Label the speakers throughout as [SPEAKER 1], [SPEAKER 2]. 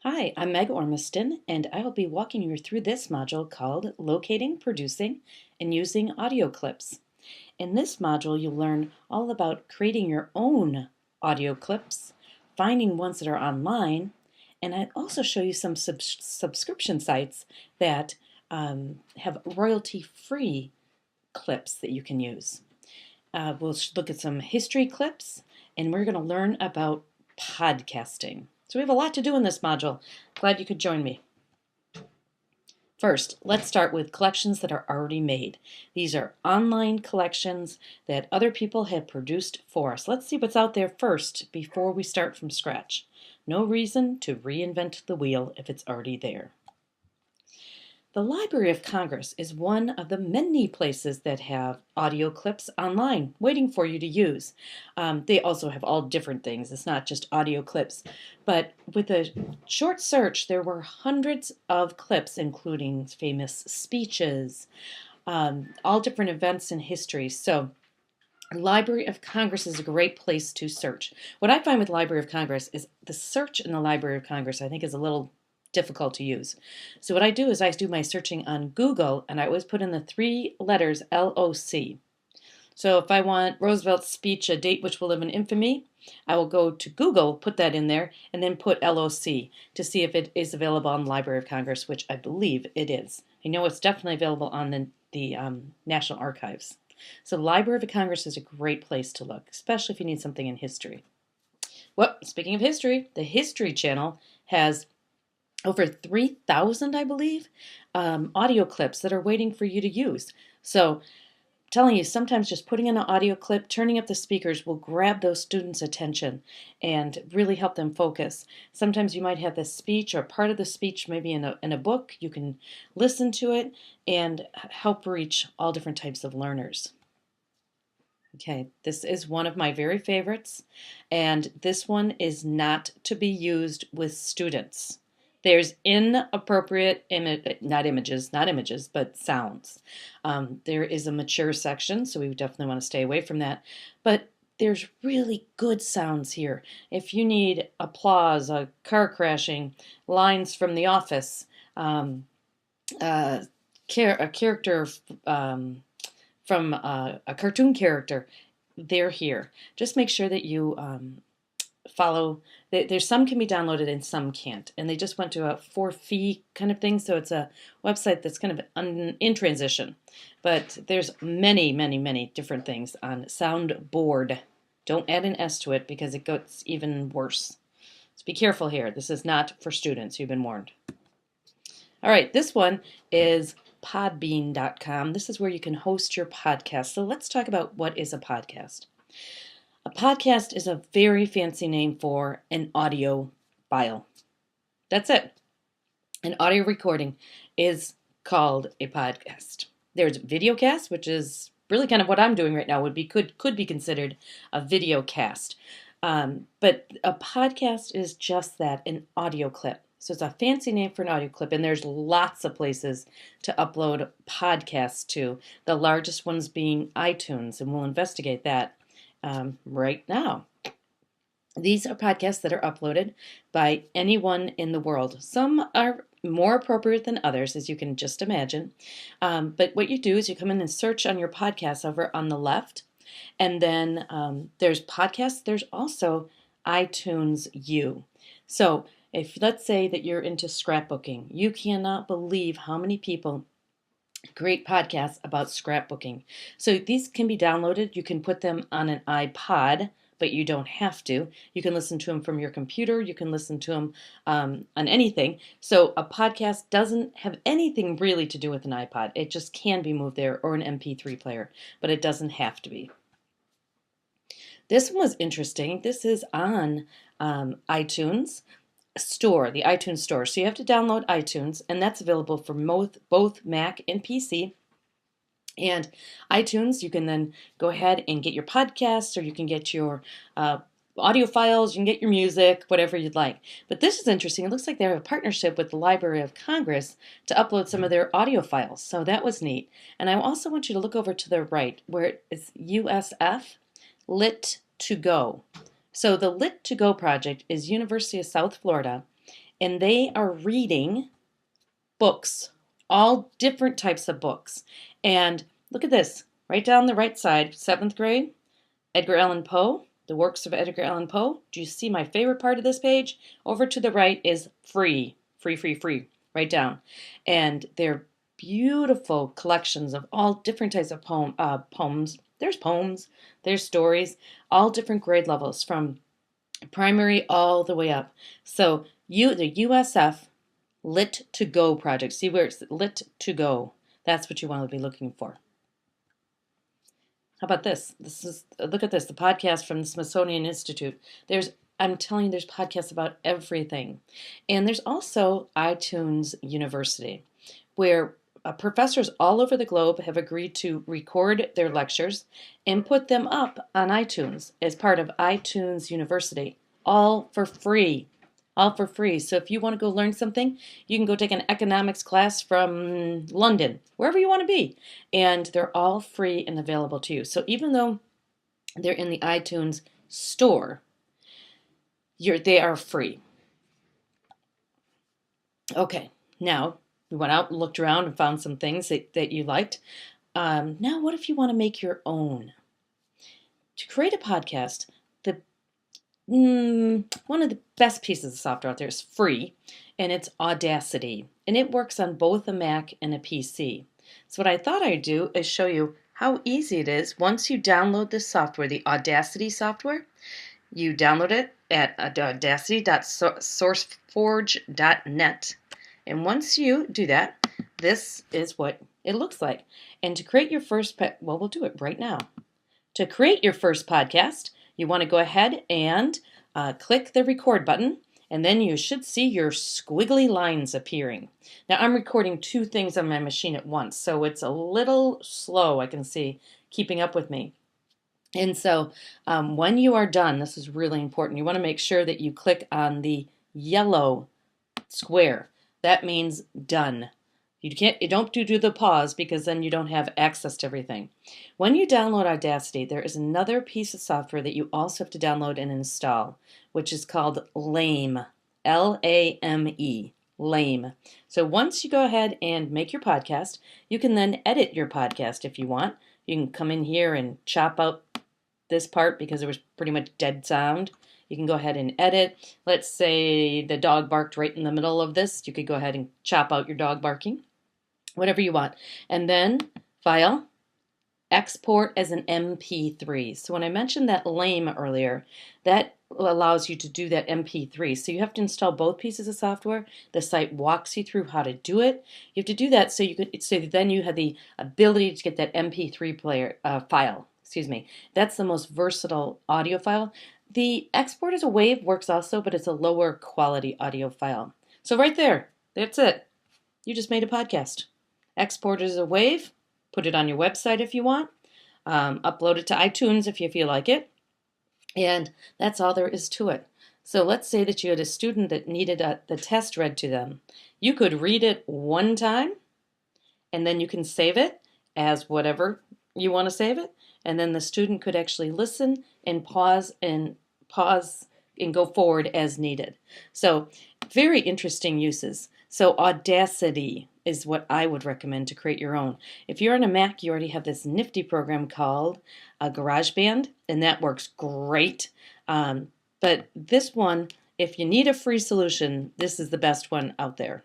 [SPEAKER 1] Hi, I'm Meg Ormiston, and I will be walking you through this module called Locating, Producing, and Using Audio Clips. In this module, you'll learn all about creating your own audio clips, finding ones that are online, and I also show you some subscription sites that have royalty-free clips that you can use. We'll look at some history clips, and we're going to learn about podcasting. So we have a lot to do in this module. Glad you could join me. First, let's start with collections that are already made. These are online collections that other people have produced for us. Let's see what's out there first before we start from scratch. No reason to reinvent the wheel if it's already there. The Library of Congress is one of the many places that have audio clips online waiting for you to use. They also have all different things. It's not just audio clips. But with a short search, there were hundreds of clips, including famous speeches, all different events in history. So Library of Congress is a great place to search. What I find with Library of Congress is the search in the Library of Congress, I think, is a little difficult to use. So what I do is I do my searching on Google, and I always put in the 3 letters LOC. So if I want Roosevelt's speech, a date which will live in infamy, I will go to Google, put that in there, and then put LOC to see if it is available on the Library of Congress, which I believe it is. I know it's definitely available on the National Archives. So the Library of Congress is a great place to look, especially if you need something in history. Well, speaking of history, the History Channel has over 3,000, I believe, audio clips that are waiting for you to use. So I'm telling you, sometimes just putting in an audio clip, turning up the speakers will grab those students' attention and really help them focus. Sometimes you might have the speech or part of the speech maybe in a book. You can listen to it and help reach all different types of learners. Okay, this is one of my very favorites, and this one is not to be used with students. There's inappropriate, not images, but sounds. There is a mature section, so we definitely want to stay away from that. But there's really good sounds here. If you need applause, a car crashing, lines from The Office, a character from a cartoon character, they're here. Just make sure that you follow. There's some can be downloaded and some can't, and they just went to a for-fee kind of thing, so it's a website that's kind of in transition. But there's many, many, many different things on Soundboard. Don't add an S to it because it gets even worse. So be careful here. This is not for students. You've been warned. All right, this one is podbean.com. This is where you can host your podcast. So let's talk about what is a podcast. A podcast is a very fancy name for an audio file. That's it. An audio recording is called a podcast. There's videocast, which is really kind of what I'm doing right now. Could be considered a video cast. But a podcast is just that, an audio clip. So it's a fancy name for an audio clip, and there's lots of places to upload podcasts to, the largest ones being iTunes, and we'll investigate that right now. These are podcasts that are uploaded by anyone in the world. Some are more appropriate than others, as you can just imagine. But what you do is you come in and search on your podcast over on the left, and then there's podcasts. There's also iTunes U. So if let's say that you're into scrapbooking, you cannot believe how many people create podcasts about scrapbooking. So these can be downloaded. You can put them on an iPod, but you don't have to. You can listen to them from your computer. You can listen to them on anything. So a podcast doesn't have anything really to do with an iPod. It just can be moved there, or an MP3 player, but it doesn't have to be. This one was interesting. This is on iTunes. store, the iTunes store. So you have to download iTunes, and that's available for both Mac and PC. And iTunes, you can then go ahead and get your podcasts, or you can get your audio files, you can get your music, whatever you'd like. But this is interesting. It looks like they have a partnership with the Library of Congress to upload some of their audio files. So that was neat. And I also want you to look over to the right where it's USF, Lit to Go. So the Lit to Go project is University of South Florida, and they are reading books, all different types of books. And look at this, right down the right side, 7th grade, Edgar Allan Poe, the works of Edgar Allan Poe. Do you see my favorite part of this page? Over to the right is free, right down. And they're beautiful collections of all different types of poems. There's poems, there's stories, all different grade levels from primary all the way up. So the USF Lit to Go project. See where it's Lit to Go. That's what you want to be looking for. How about this? Look at this, the podcast from the Smithsonian Institute. I'm telling you, there's podcasts about everything. And there's also iTunes University, where professors all over the globe have agreed to record their lectures and put them up on iTunes as part of iTunes University, all for free. All for free. So if you want to go learn something, you can go take an economics class from London, wherever you want to be. And they're all free and available to you. So even though they're in the iTunes store, they are free. Okay, now we went out and looked around and found some things that you liked. Now what if you want to make your own? To create a podcast, one of the best pieces of software out there is free, and it's Audacity. And it works on both a Mac and a PC. So what I thought I'd do is show you how easy it is once you download this software, the Audacity software. You download it at audacity.sourceforge.net. And once you do that, this is what it looks like. And to create your first, we'll do it right now. To create your first podcast, you want to go ahead and click the record button, and then you should see your squiggly lines appearing. Now I'm recording two things on my machine at once, so it's a little slow, I can see, keeping up with me. And so when you are done, this is really important, you want to make sure that you click on the yellow square. That means done. You don't do the pause, because then you don't have access to everything. When you download Audacity, there is another piece of software that you also have to download and install, which is called Lame, Lame, Lame. So once you go ahead and make your podcast, you can then edit your podcast if you want. You can come in here and chop out this part because there was pretty much dead sound. You can go ahead and edit. Let's say the dog barked right in the middle of this. You could go ahead and chop out your dog barking. Whatever you want. And then file, export as an MP3. So when I mentioned that Lame earlier, that allows you to do that MP3. So you have to install both pieces of software. The site walks you through how to do it. You have to do that so then you have the ability to get that MP3 file. That's the most versatile audio file. The export as a WAV works also, but it's a lower quality audio file. So right there, that's it. You just made a podcast. Export it as a WAV, put it on your website if you want, upload it to iTunes if you feel like it, and that's all there is to it. So let's say that you had a student that needed the test read to them. You could read it one time, and then you can save it as whatever you want to save it, and then the student could actually listen and pause and go forward as needed. So very interesting uses. So Audacity is what I would recommend to create your own. If you're on a Mac, you already have this nifty program called GarageBand, and that works great. But this one, if you need a free solution, this is the best one out there.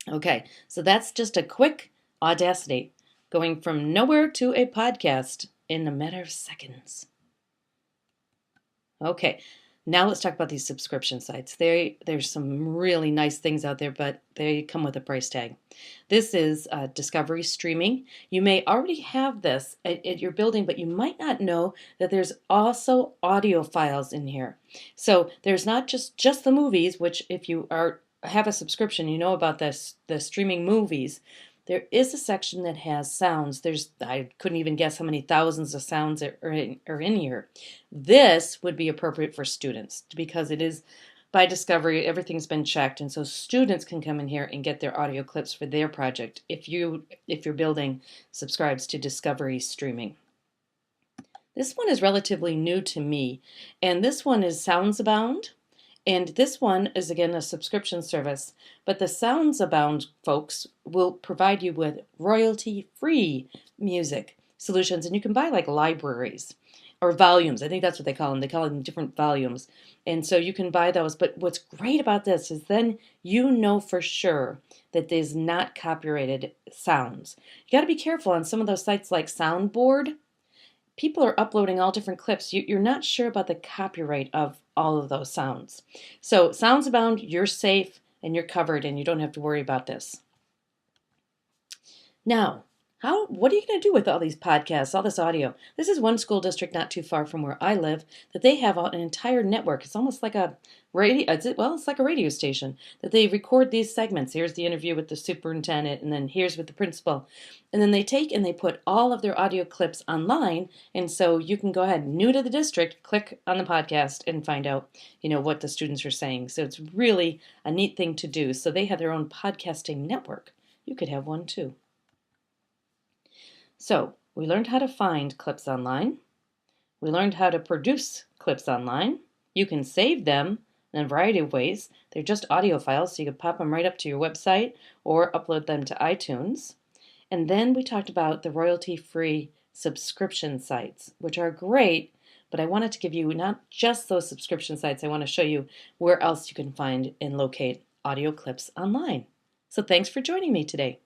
[SPEAKER 1] Okay, so that's just a quick Audacity, going from nowhere to a podcast in a matter of seconds. Okay, Now let's talk about these subscription sites. There's some really nice things out there, but they come with a price tag. This is Discovery Streaming. You may already have this at your building, but you might not know that there's also audio files in here. So there's not just the movies, which if you have a subscription, you know about the streaming movies. There is a section that has sounds. I couldn't even guess how many thousands of sounds are in here. This would be appropriate for students because it is by Discovery, everything's been checked, and so students can come in here and get their audio clips for their project if your building subscribes to Discovery Streaming. This one is relatively new to me, and this one is Sounds Abound. And this one is, again, a subscription service, but the Sounds Abound folks will provide you with royalty-free music solutions, and you can buy like libraries or volumes. I think that's what they call them. They call them different volumes. And so you can buy those. But what's great about this is then you know for sure that there's not copyrighted sounds. You got to be careful on some of those sites like Soundboard. People are uploading all different clips. You're not sure about the copyright of all of those sounds. So Sounds Abound, you're safe and you're covered and you don't have to worry about this. Now, what are you going to do with all these podcasts, all this audio? This is one school district not too far from where I live that they have an entire network. It's almost like a radio, it's like a radio station that they record these segments. Here's the interview with the superintendent, and then here's with the principal. And then they take and they put all of their audio clips online, and so you can go ahead, new to the district, click on the podcast and find out, what the students are saying. So it's really a neat thing to do. So they have their own podcasting network. You could have one too. So we learned how to find clips online. We learned how to produce clips online. You can save them in a variety of ways. They're just audio files, so you can pop them right up to your website or upload them to iTunes. And then we talked about the royalty-free subscription sites, which are great, but I wanted to give you not just those subscription sites. I want to show you where else you can find and locate audio clips online. So thanks for joining me today.